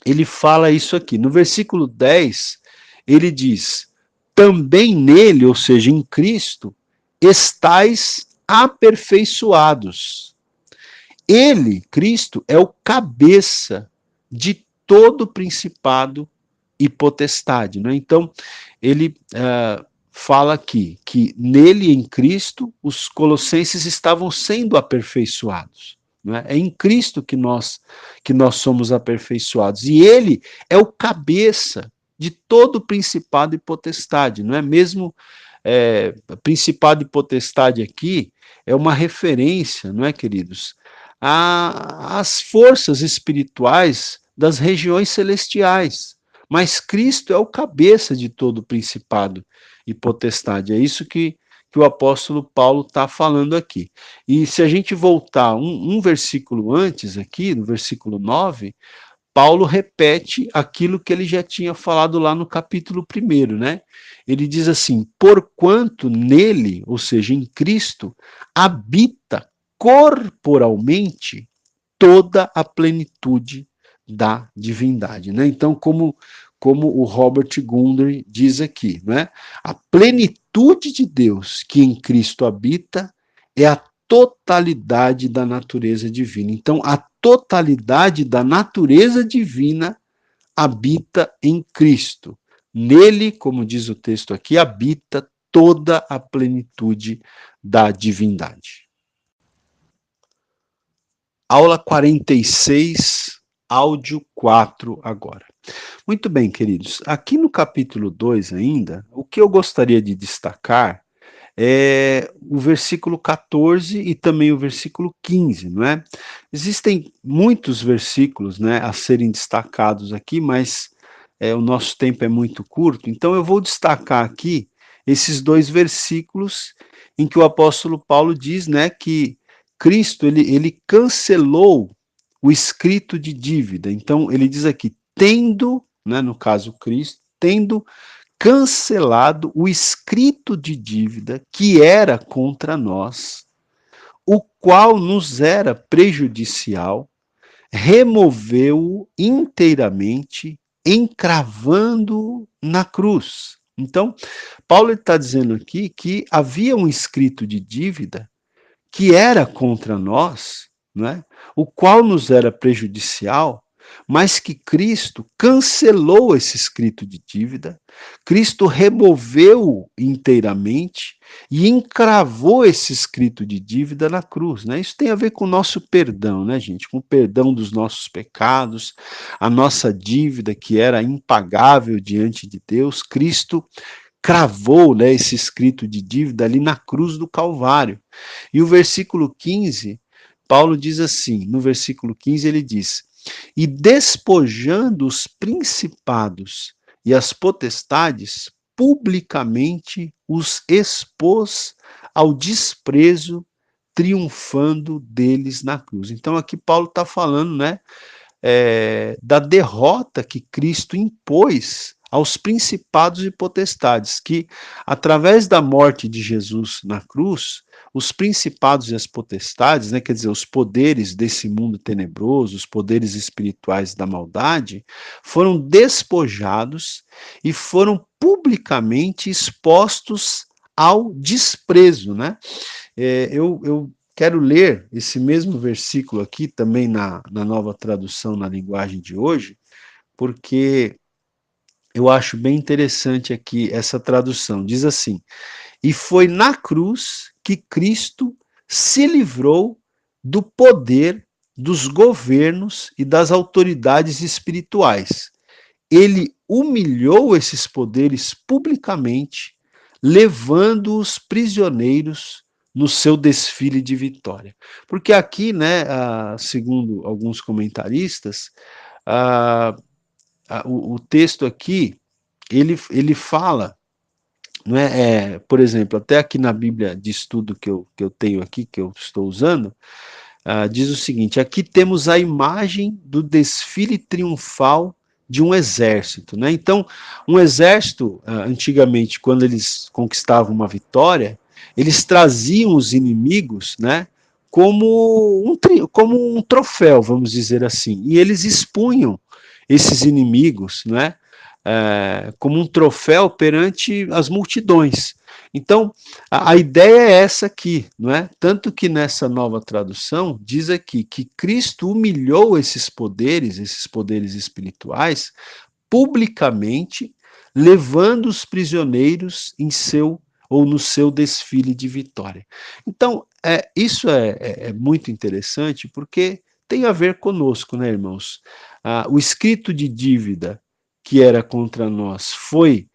ele fala isso aqui. No versículo 10, ele diz: também nele, ou seja, em Cristo, estais aperfeiçoados. Ele, Cristo, é o cabeça de todo principado e potestade. Né? Então, ele fala aqui que nele, em Cristo, os colossenses estavam sendo aperfeiçoados. Né? É em Cristo que nós somos aperfeiçoados. E ele é o cabeça de todo principado e potestade. Não é mesmo? Principado e potestade aqui é uma referência, não é, queridos? Às forças espirituais das regiões celestiais. Mas Cristo é o cabeça de todo principado e potestade. É isso que o apóstolo Paulo está falando aqui. E se a gente voltar um versículo antes, aqui, no versículo 9, Paulo repete aquilo que ele já tinha falado lá no capítulo 1, né? Ele diz assim: porquanto nele, ou seja, em Cristo, habita corporalmente toda a plenitude da divindade, né? Então, como o Robert Gundry diz aqui, né? A plenitude de Deus que em Cristo habita é a totalidade da natureza divina. Então, a totalidade da natureza divina habita em Cristo. Nele, como diz o texto aqui, habita toda a plenitude da divindade. Aula 46, áudio 4 agora. Muito bem, queridos. Aqui no capítulo 2 ainda, o que eu gostaria de destacar é o versículo 14 e também o versículo 15, não é? Existem muitos versículos, né, a serem destacados aqui, mas o nosso tempo é muito curto, então eu vou destacar aqui esses dois versículos em que o apóstolo Paulo diz, né, que Cristo, ele cancelou o escrito de dívida. Então, ele diz aqui, tendo, né, no caso Cristo, tendo cancelado o escrito de dívida que era contra nós, o qual nos era prejudicial, removeu-o inteiramente, encravando na cruz. Então, Paulo está dizendo aqui que havia um escrito de dívida que era contra nós, né, o qual nos era prejudicial, mas que Cristo cancelou esse escrito de dívida, Cristo removeu inteiramente e encravou esse escrito de dívida na cruz, né? Isso tem a ver com o nosso perdão, né, gente? Com o perdão dos nossos pecados, a nossa dívida que era impagável diante de Deus, Cristo cravou, né, esse escrito de dívida ali na cruz do Calvário. E o versículo 15, Paulo diz assim, no versículo 15 ele diz, e despojando os principados e as potestades, publicamente os expôs ao desprezo, triunfando deles na cruz. Então aqui Paulo está falando, né, da derrota que Cristo impôs aos principados e potestades, que através da morte de Jesus na cruz, os principados e as potestades, né, quer dizer, os poderes desse mundo tenebroso, os poderes espirituais da maldade, foram despojados e foram publicamente expostos ao desprezo, né? Eu quero ler esse mesmo versículo aqui, também na nova tradução na linguagem de hoje, porque eu acho bem interessante aqui essa tradução. Diz assim: e foi na cruz que Cristo se livrou do poder dos governos e das autoridades espirituais. Ele humilhou esses poderes publicamente, levando-os prisioneiros no seu desfile de vitória. Porque aqui, né, segundo alguns comentaristas, o texto aqui, ele fala, não por exemplo, até aqui na Bíblia de estudo que eu tenho aqui, que eu estou usando, diz o seguinte: aqui temos a imagem do desfile triunfal de um exército, né? Então, um exército, antigamente, quando eles conquistavam uma vitória, eles traziam os inimigos, né, como um troféu, vamos dizer assim, e eles expunham esses inimigos, né, como um troféu perante as multidões. Então, a ideia é essa aqui, não é? Tanto que nessa nova tradução diz aqui que Cristo humilhou esses poderes espirituais, publicamente, levando os prisioneiros em seu ou no seu desfile de vitória. Então, isso é muito interessante porque tem a ver conosco, né, irmãos? O escrito de dívida que era contra nós foi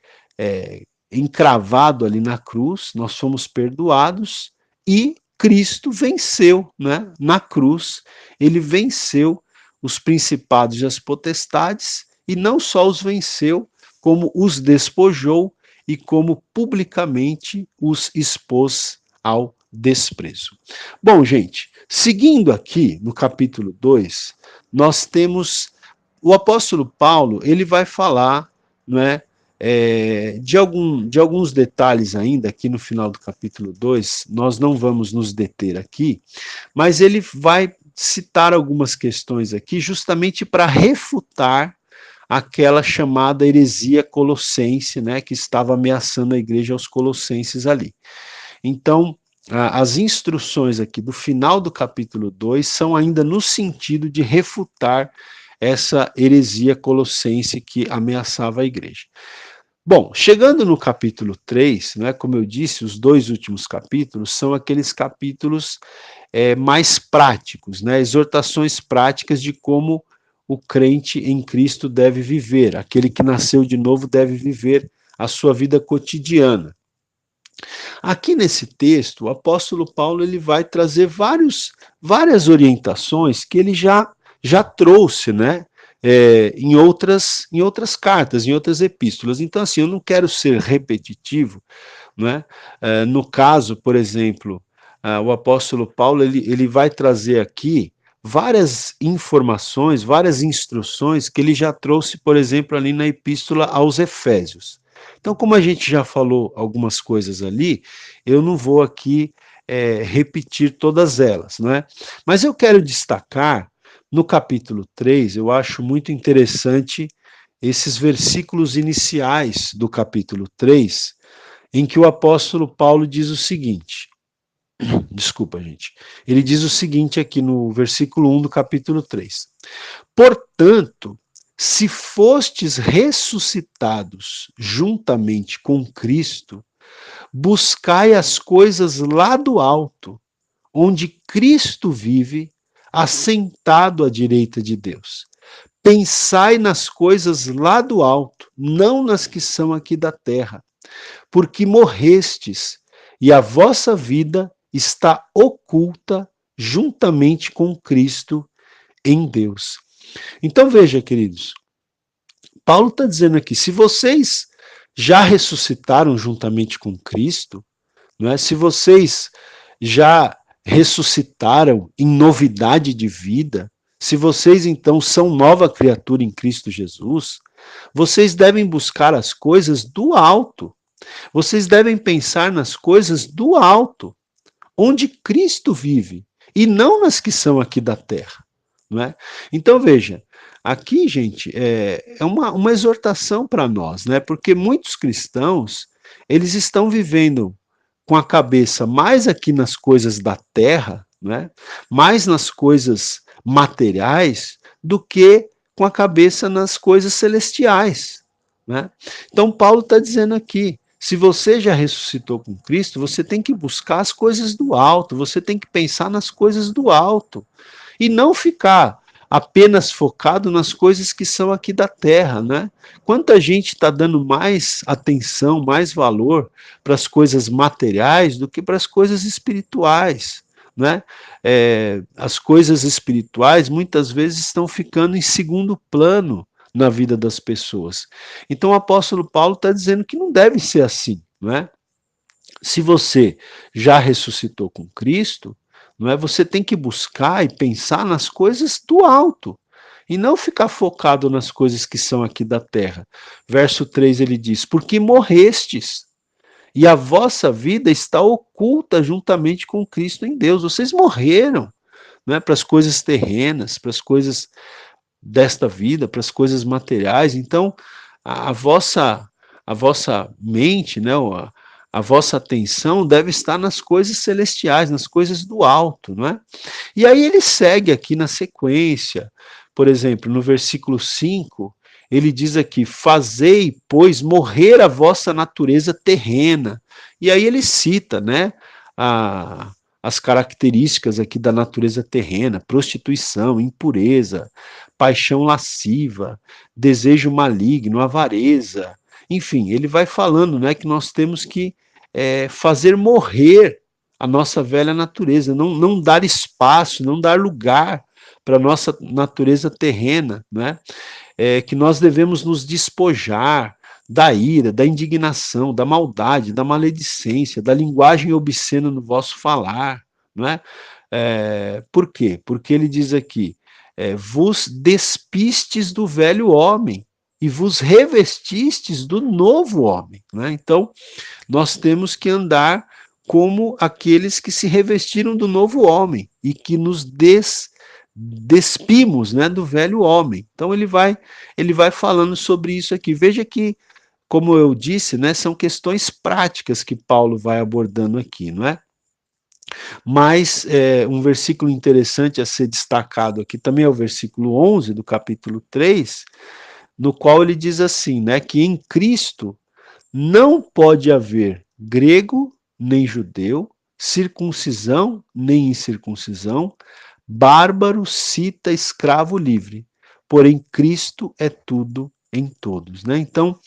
encravado ali na cruz, nós fomos perdoados e Cristo venceu, né? Na cruz, ele venceu os principados e as potestades, e não só os venceu, como os despojou e como publicamente os expôs ao desprezo. Bom, gente, seguindo aqui no capítulo 2, nós temos o apóstolo Paulo, ele vai falar, não é, de alguns detalhes ainda, aqui no final do capítulo 2, nós não vamos nos deter aqui, mas ele vai citar algumas questões aqui, justamente para refutar aquela chamada heresia colossense, né, que estava ameaçando a igreja aos colossenses ali. Então, as instruções aqui do final do capítulo 2 são ainda no sentido de refutar essa heresia colossense que ameaçava a igreja. Bom, chegando no capítulo 3, né, como eu disse, os dois últimos capítulos são aqueles capítulos mais práticos, né, exortações práticas de como o crente em Cristo deve viver, aquele que nasceu de novo deve viver a sua vida cotidiana. Aqui nesse texto, o apóstolo Paulo ele vai trazer várias orientações que ele já trouxe, né? Em outras cartas, em outras epístolas. Então, assim, eu não quero ser repetitivo, né? No caso, por exemplo, o apóstolo Paulo ele vai trazer aqui várias informações, várias instruções que ele já trouxe, por exemplo, ali na epístola aos Efésios. Então, como a gente já falou algumas coisas ali, eu não vou aqui repetir todas elas, né? Mas eu quero destacar no capítulo 3, eu acho muito interessante esses versículos iniciais do capítulo 3, em que o apóstolo Paulo diz o seguinte, desculpa, gente, ele diz o seguinte aqui no versículo 1 do capítulo 3: portanto, se fostes ressuscitados juntamente com Cristo, buscai as coisas lá do alto, onde Cristo vive, assentado à direita de Deus. Pensai nas coisas lá do alto, não nas que são aqui da terra, porque morrestes, e a vossa vida está oculta juntamente com Cristo em Deus. Então veja, queridos, Paulo está dizendo aqui, se vocês já ressuscitaram juntamente com Cristo, não é? Se vocês já ressuscitaram em novidade de vida, se vocês então são nova criatura em Cristo Jesus, vocês devem buscar as coisas do alto. Vocês devem pensar nas coisas do alto, onde Cristo vive, e não nas que são aqui da terra. Não é? Então, veja, aqui, gente, é uma exortação para nós, né? Porque muitos cristãos, eles estão vivendo com a cabeça mais aqui nas coisas da terra, né? Mais nas coisas materiais, do que com a cabeça nas coisas celestiais. Né? Então, Paulo está dizendo aqui, se você já ressuscitou com Cristo, você tem que buscar as coisas do alto, você tem que pensar nas coisas do alto e não ficar apenas focado nas coisas que são aqui da terra, né? Quanta gente está dando mais atenção, mais valor para as coisas materiais do que para as coisas espirituais, né? As coisas espirituais muitas vezes estão ficando em segundo plano na vida das pessoas. Então o apóstolo Paulo está dizendo que não deve ser assim, não é? Se você já ressuscitou com Cristo, não é? Você tem que buscar e pensar nas coisas do alto e não ficar focado nas coisas que são aqui da terra. Verso 3 ele diz: porque morrestes e a vossa vida está oculta juntamente com Cristo em Deus. Vocês morreram, não é? Para as coisas terrenas, para as coisas desta vida, para as coisas materiais. Então, a vossa mente, né, a vossa atenção deve estar nas coisas celestiais, nas coisas do alto, não é? E aí ele segue aqui na sequência, por exemplo, no versículo 5, ele diz aqui: fazei, pois, morrer a vossa natureza terrena. E aí ele cita, né, a, as características aqui da natureza terrena: prostituição, impureza, paixão lasciva, desejo maligno, avareza. Enfim, ele vai falando, né, que nós temos que fazer morrer a nossa velha natureza, não dar espaço, não dar lugar para a nossa natureza terrena, né? Que nós devemos nos despojar da ira, da indignação, da maldade, da maledicência, da linguagem obscena no vosso falar, não é? Por quê? Porque ele diz aqui, vos despistes do velho homem e vos revestistes do novo homem, né? Então, nós temos que andar como aqueles que se revestiram do novo homem e que nos despimos, né, do velho homem. Então ele vai falando sobre isso aqui. Veja que, como eu disse, né, são questões práticas que Paulo vai abordando aqui, não é? Mas um versículo interessante a ser destacado aqui também é o versículo 11 do capítulo 3, no qual ele diz assim, né, que em Cristo não pode haver grego nem judeu, circuncisão nem incircuncisão, bárbaro, cita, escravo, livre. Porém, Cristo é tudo em todos, né? Então,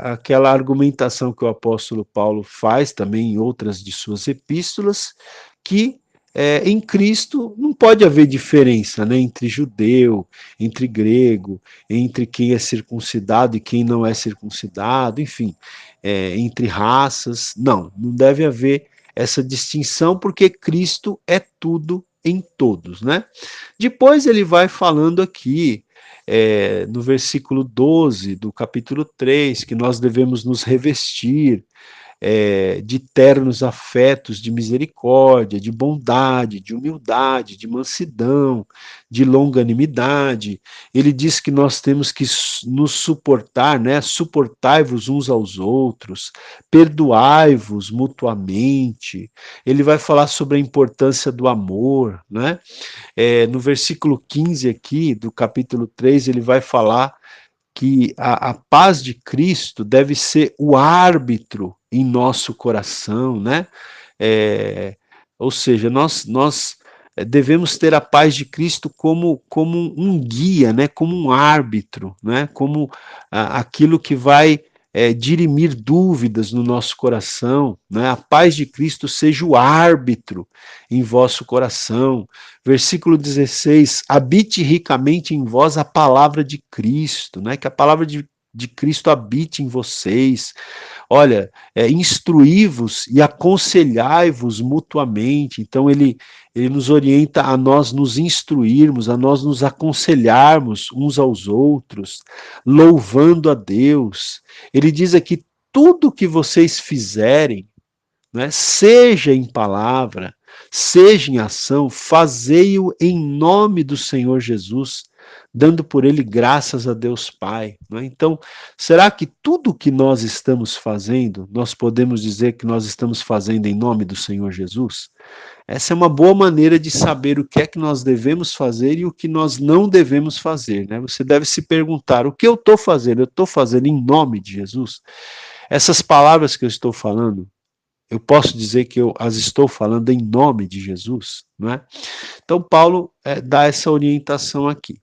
aquela argumentação que o apóstolo Paulo faz também em outras de suas epístolas, que em Cristo não pode haver diferença, né, entre judeu, entre grego, entre quem é circuncidado e quem não é circuncidado, enfim, entre raças. Não deve haver essa distinção, porque Cristo é tudo em todos, né? Depois ele vai falando aqui, no versículo 12 do capítulo 3, que nós devemos nos revestir de ternos afetos de misericórdia, de bondade, de humildade, de mansidão, de longanimidade. Ele diz que nós temos que nos suportar, né? Suportai-vos uns aos outros, perdoai-vos mutuamente. Ele vai falar sobre a importância do amor, né? No versículo 15 aqui do capítulo 3, ele vai falar que a paz de Cristo deve ser o árbitro em nosso coração, né? Ou seja, nós devemos ter a paz de Cristo como um guia, né? Como um árbitro, né? Como aquilo que vai dirimir dúvidas no nosso coração, né? A paz de Cristo seja o árbitro em vosso coração. Versículo 16, habite ricamente em vós a palavra de Cristo, né? Que a palavra de Cristo habite em vocês. Olha, instruí-vos e aconselhai-vos mutuamente. Então, ele nos orienta a nós nos instruirmos, a nós nos aconselharmos uns aos outros, louvando a Deus. Ele diz aqui: tudo que vocês fizerem, né, seja em palavra, seja em ação, fazei-o em nome do Senhor Jesus, dando por ele graças a Deus Pai. Né? Então, será que tudo que nós estamos fazendo, nós podemos dizer que nós estamos fazendo em nome do Senhor Jesus? Essa é uma boa maneira de saber o que é que nós devemos fazer e o que nós não devemos fazer. Né? Você deve se perguntar: o que eu estou fazendo? Eu estou fazendo em nome de Jesus? Essas palavras que eu estou falando, eu posso dizer que eu as estou falando em nome de Jesus, não é? Então, Paulo dá essa orientação aqui.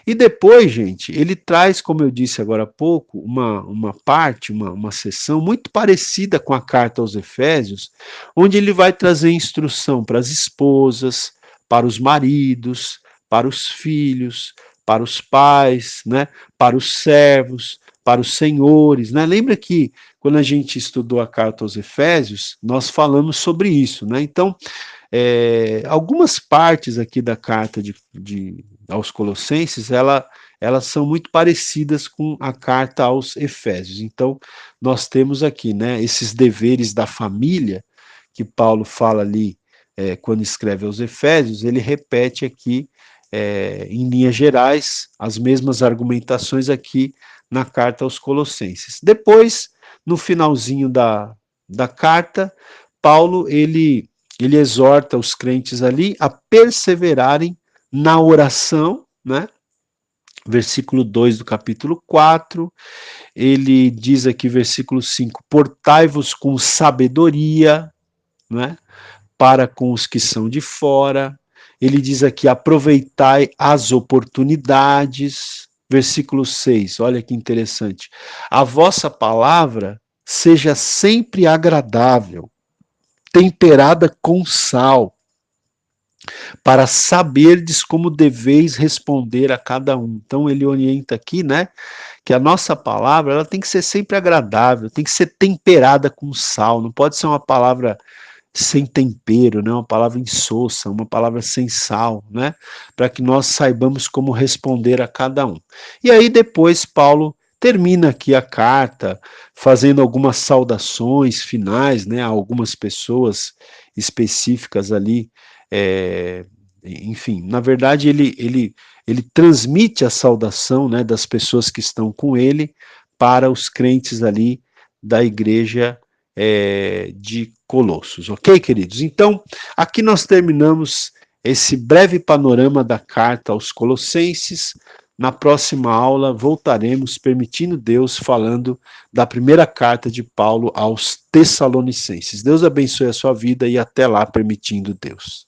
E depois, gente, ele traz, como eu disse agora há pouco, uma parte, uma sessão muito parecida com a carta aos Efésios, onde ele vai trazer instrução para as esposas, para os maridos, para os filhos, para os pais, né, para os servos, para os senhores, né? Lembra que quando a gente estudou a carta aos Efésios, nós falamos sobre isso, né? Então, algumas partes aqui da carta aos Colossenses, elas são muito parecidas com a carta aos Efésios. Então, nós temos aqui, né, esses deveres da família, que Paulo fala ali quando escreve aos Efésios, ele repete aqui, em linhas gerais, as mesmas argumentações aqui na carta aos Colossenses. Depois, no finalzinho da carta, Paulo, ele exorta os crentes ali a perseverarem na oração, né? Versículo 2 do capítulo 4, ele diz aqui, versículo 5, portai-vos com sabedoria, né? Para com os que são de fora. Ele diz aqui, aproveitai as oportunidades. Versículo 6, olha que interessante. A vossa palavra seja sempre agradável, temperada com sal, para saberdes como deveis responder a cada um. Então ele orienta aqui, né, que a nossa palavra, ela tem que ser sempre agradável, tem que ser temperada com sal, não pode ser uma palavra sem tempero, né, uma palavra insossa, uma palavra sem sal, né, para que nós saibamos como responder a cada um. E aí depois Paulo termina aqui a carta, fazendo algumas saudações finais, né, a algumas pessoas específicas ali, enfim, na verdade ele transmite a saudação, né, das pessoas que estão com ele para os crentes ali da igreja de Colossos, ok, queridos? Então, aqui nós terminamos esse breve panorama da carta aos Colossenses. Na próxima aula voltaremos, permitindo Deus, falando da primeira carta de Paulo aos Tessalonicenses. Deus abençoe a sua vida e até lá, permitindo Deus.